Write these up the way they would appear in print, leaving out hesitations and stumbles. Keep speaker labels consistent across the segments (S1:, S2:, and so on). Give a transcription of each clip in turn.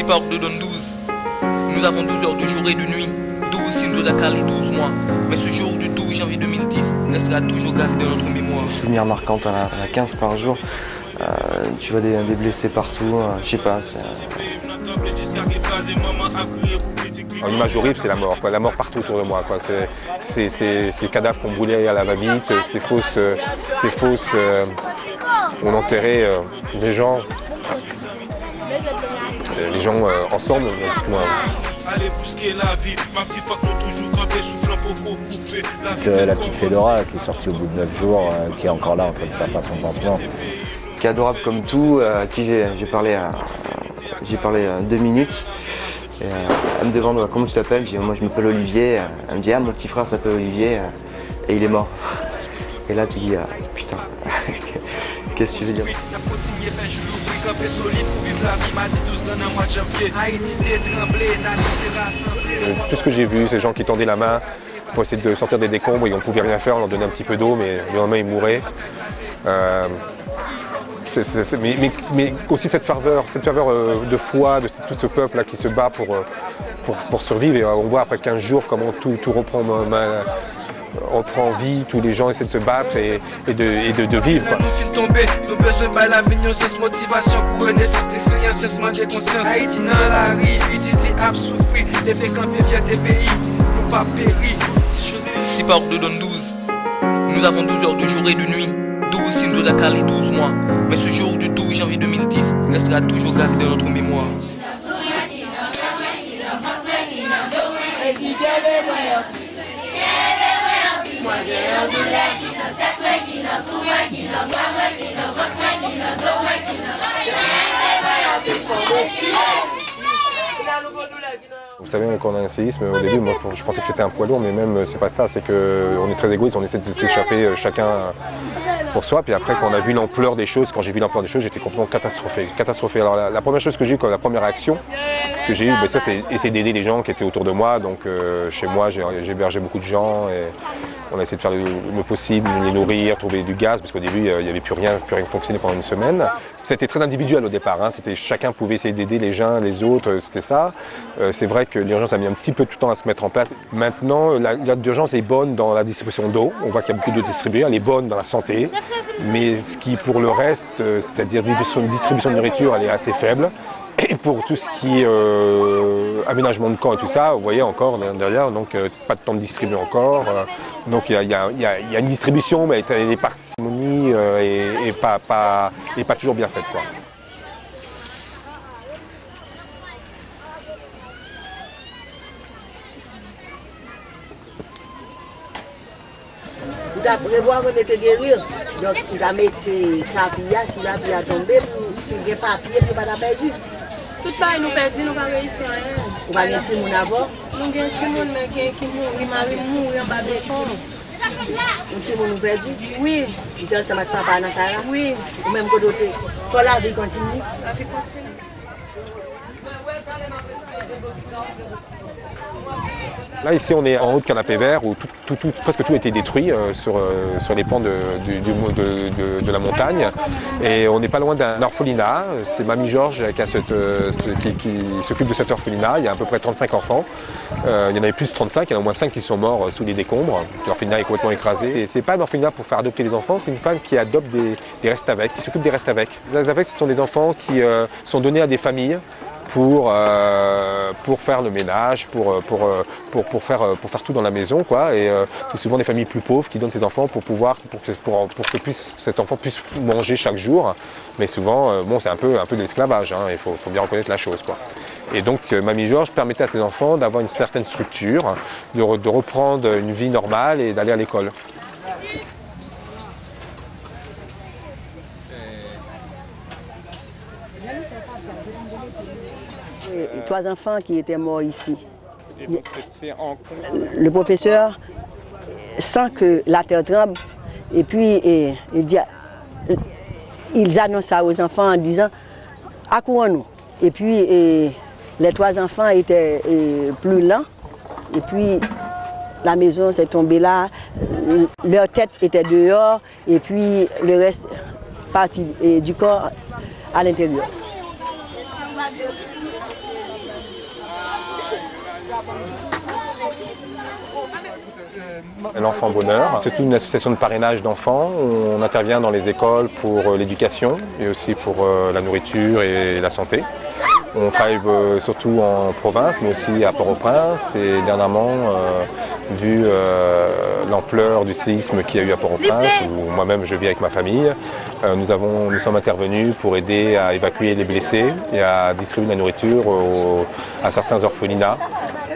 S1: portes de donne 12. Nous avons 12 heures de jour et de nuit. 12 signes de Dakar les 12 mois. Mais ce jour du 12 janvier 2010 restera toujours gravé dans notre mémoire.
S2: Souvenir marquant, on a 15 par jour. Tu vois des blessés partout. Je sais pas.
S3: L'image horrible, c'est la mort. Quoi. La mort partout autour de moi. Ces cadavres qu'on brûlait à la va-vite, ces fosses on enterrait des gens ensemble.
S4: La petite Fedora qui est sortie au bout de 9 jours, qui est encore là en train de faire son pansement.
S2: Qui est adorable comme tout, à qui j'ai parlé 2 minutes. Et, elle me demande comment tu t'appelles, je dis moi je m'appelle Olivier. Elle me dit ah mon petit frère s'appelle Olivier et il est mort. Et là tu dis putain, qu'est-ce que tu veux dire?
S3: Tout ce que j'ai vu, ces gens qui tendaient la main pour essayer de sortir des décombres et on ne pouvait rien faire, on leur donnait un petit peu d'eau mais le lendemain ils mouraient. Mais aussi cette ferveur de foi de tout ce peuple là qui se bat pour survivre. Et on voit après 15 jours comment tout reprend vie, tous les gens essaient de se battre et de vivre. Quoi.
S1: Six portes de donne 12. Nous avons 12 heures de jour et de nuit. 12 signes de Dakar les 12 mois. Mais ce jour du 12 janvier 2010 restera toujours gravé dans notre mémoire.
S3: Vous savez, quand on a un séisme, au début, moi, je pensais que c'était un poids lourd, mais même, c'est pas ça, c'est qu'on est très égoïste, on essaie de s'échapper chacun pour soi. Puis après, quand on a vu l'ampleur des choses, quand j'ai vu l'ampleur des choses, j'étais complètement catastrophé. Alors la première chose que j'ai eu, la première réaction que j'ai eue, ça c'est essayer d'aider les gens qui étaient autour de moi. Donc chez moi, j'ai hébergé beaucoup de gens et on a essayé de faire le possible, les nourrir, trouver du gaz, parce qu'au début, il n'y avait plus rien fonctionnait pendant une semaine. C'était très individuel au départ, hein. Chacun pouvait essayer d'aider les uns, les autres, c'était ça. C'est vrai que l'urgence a mis un petit peu de temps à se mettre en place. Maintenant, l'urgence est bonne dans la distribution d'eau. On voit qu'il y a beaucoup d'eau distribuée, elle est bonne dans la santé. Mais ce qui, pour le reste, c'est-à-dire distribution de nourriture, elle est assez faible. Et pour tout ce qui est aménagement de camp et tout ça, vous voyez encore derrière, donc pas de temps de distribuer encore. Donc il y a une distribution, mais elle est parcimonie et pas toujours bien faite, quoi.
S5: Vous avez prévoir qu'on était guérir. Donc, vous avez mis papier, si la vie a tombé, si vous avez papier, vous n'avez pas perdu.
S6: Tout pareil, nous perdons, nous ne pouvons pas réussir à rien.
S5: Vous avez un petit monde avant?
S6: Nous avons un petit monde qui mourit en bas de l'école.
S5: Un petit monde perdu?
S6: Oui.
S5: Vous êtes ensemble avec papa dans la carrière?
S6: Oui.
S5: Ou même que d'autres? Il faut la vie continue?
S6: La vie continue.
S3: Là, ici, on est en haut de Canapé Vert où presque tout a été détruit sur les pans de la montagne. Et on n'est pas loin d'un orphelinat. C'est Mamie Georges qui s'occupe de cet orphelinat. Il y a à peu près 35 enfants. Il y en avait plus de 35, il y en a au moins 5 qui sont morts sous les décombres. L'orphelinat est complètement écrasé. Et ce n'est pas un orphelinat pour faire adopter les enfants, c'est une femme qui adopte des restes avec, qui s'occupe des restes avec. Les restes avec, ce sont des enfants qui sont donnés à des familles pour faire le ménage, pour faire tout dans la maison, quoi. Et c'est souvent des familles plus pauvres qui donnent ces enfants pour que cet enfant puisse manger chaque jour. Mais souvent, bon, c'est un peu de l'esclavage, hein, il faut bien reconnaître la chose, quoi. Et donc, Mamie Georges permettait à ces enfants d'avoir une certaine structure, de reprendre une vie normale et d'aller à l'école.
S5: Trois enfants qui étaient morts ici. Le professeur sent que la terre tremble et puis ils annoncent ça aux enfants en disant « accourons-nous ». Et puis les trois enfants étaient plus lents et puis la maison s'est tombée là, leur tête était dehors et puis le reste parti du corps à l'intérieur.
S3: L'Enfant Bonheur, c'est une association de parrainage d'enfants. On intervient dans les écoles pour l'éducation et aussi pour la nourriture et la santé. On travaille surtout en province, mais aussi à Port-au-Prince. Et dernièrement, vu l'ampleur du séisme qu'il y a eu à Port-au-Prince, où moi-même je vis avec ma famille, nous sommes intervenus pour aider à évacuer les blessés et à distribuer de la nourriture à certains orphelinats.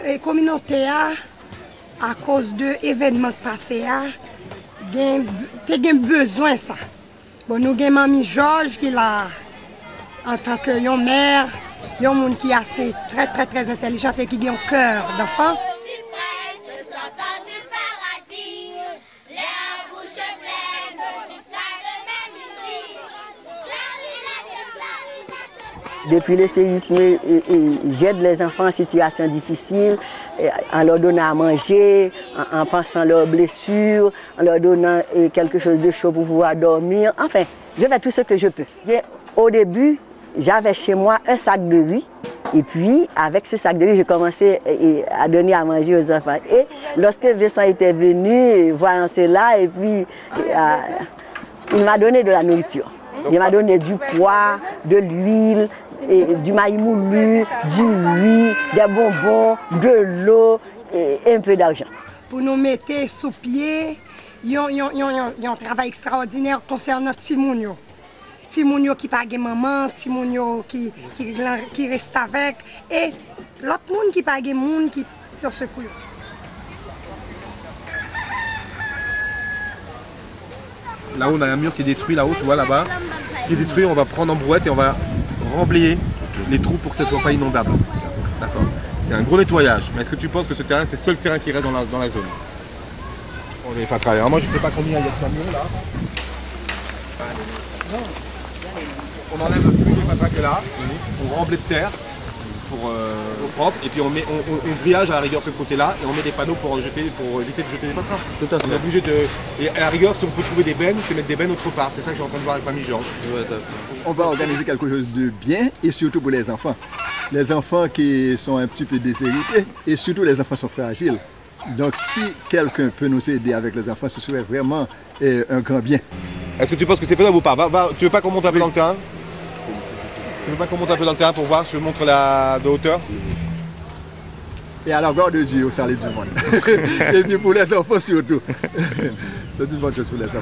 S7: La communauté, à cause de l'événement passé, a besoin de ça. Bon, nous avons Mamie Georges qui là, en tant que mère, un monde qui est assez très intelligent et qui a un cœur d'enfant.
S5: Depuis le séisme, j'aide les enfants en situation difficile, en leur donnant à manger, en pensant leurs blessures, en leur donnant quelque chose de chaud pour pouvoir dormir. Enfin, je fais tout ce que je peux. Au début, j'avais chez moi un sac de riz. Et puis, avec ce sac de riz, j'ai commencé à donner à manger aux enfants. Et lorsque Vincent était venu, voyant cela, et puis il m'a donné de la nourriture. Il m'a donné du pois, de l'huile, du maïs moulu, du riz, des bonbons, de l'eau et un peu d'argent.
S7: Pour nous mettre sous pied, il y a un travail extraordinaire concernant Timounio. Timounio qui n'a pas de maman, Timounio qui reste avec, et l'autre monde qui n'a pas de monde qui se secoue.
S8: Là on a un mur qui est détruit, là-haut, tu vois, là-bas. Ce qui est détruit, on va prendre en brouette et on va remblayer les trous pour que ce ne soit pas inondable. D'accord. C'est un gros nettoyage. Mais est-ce que tu penses que ce terrain, c'est le seul terrain qui reste dans la zone? On les fait travailler. Alors moi, je ne sais pas combien il y a de camions là. On enlève plus les matraques là, on remplit de terre pour propre, et puis on grillage à la rigueur ce côté-là, et on met des panneaux pour éviter de jeter les matraques. Tout à fait. On est obligé de. Et à la rigueur, si on peut trouver des bennes, c'est mettre des bennes autre part. C'est ça que je suis en train de voir avec Mamie Georges. Ouais,
S9: on va organiser quelque chose de bien, et surtout pour les enfants. Les enfants qui sont un petit peu déshérités, et surtout les enfants sont fragiles. Donc si quelqu'un peut nous aider avec les enfants, ce serait vraiment un grand bien.
S8: Est-ce que tu penses que c'est faisable ou pas? Tu veux pas qu'on monte un peu dans le terrain? Tu veux pas qu'on monte un peu dans le terrain pour voir? Je te montre de hauteur.
S9: Et à la gloire de Dieu, au salut du monde. Et puis pour les enfants surtout. C'est une bonne chose pour les enfants.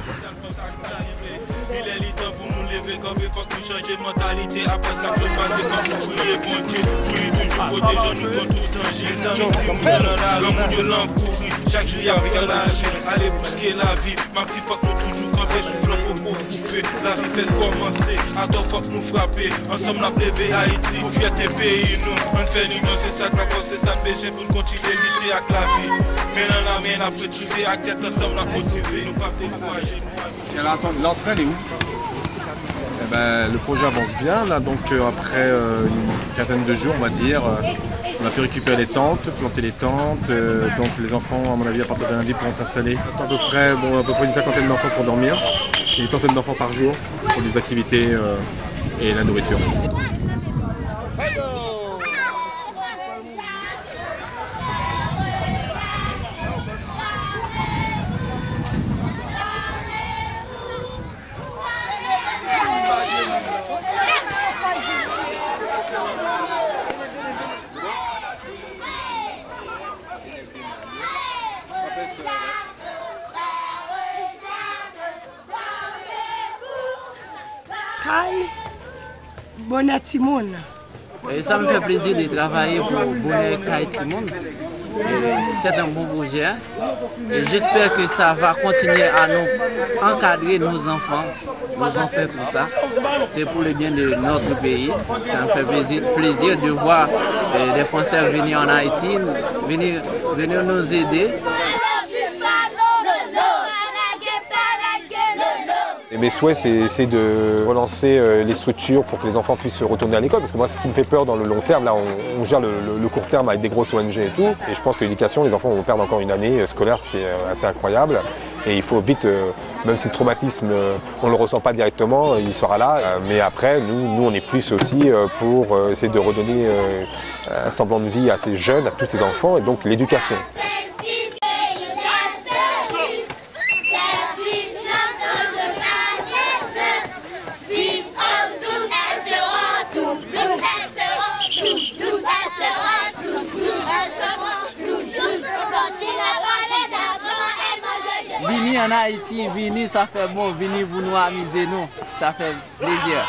S10: Changer mentalité après ça peut passer comme vous voulez bon Dieu toujours protéger nous contre tout danger chaque jour y'a rien à agir allez bousquer la vie Maxi faut que nous toujours camper soufflant pour couper la vie fait commencer à toi faut que nous frapper ensemble la plébé Haïti pour fierté pays nous on fait l'union c'est ça que la force c'est ça le péché pour continuer lutter avec la vie mais dans la main après trouver avec tête ensemble la motiver nous pas décourager
S8: l'entraîne est où? Eh ben, le projet avance bien, là, donc après une quinzaine de jours, on va dire, on a pu récupérer les tentes, planter les tentes, donc les enfants, à mon avis, à partir de lundi, pourront s'installer. À peu près une cinquantaine d'enfants pour dormir, et une centaine d'enfants par jour pour des activités et la nourriture.
S7: Bonnet Timoun.
S11: Ça me fait plaisir de travailler pour Bonnet Kai Timoun. C'est un bon projet et j'espère que ça va continuer à nous encadrer nos enfants, nos ancêtres, tout ça. C'est pour le bien de notre pays. Ça me fait plaisir de voir des Français venir en Haïti, venir nous aider.
S3: Et mes souhaits, c'est de relancer les structures pour que les enfants puissent retourner à l'école. Parce que moi, ce qui me fait peur dans le long terme, là, on gère le court terme avec des grosses ONG et tout. Et je pense que l'éducation, les enfants vont perdre encore une année scolaire, ce qui est assez incroyable. Et il faut vite même si le traumatisme, on ne le ressent pas directement, il sera là. Mais après, nous on est plus aussi pour essayer de redonner un semblant de vie à ces jeunes, à tous ces enfants, et donc l'éducation.
S11: Vini en Haïti, vini ça fait bon, vini vous nous amuser nous, ça fait plaisir.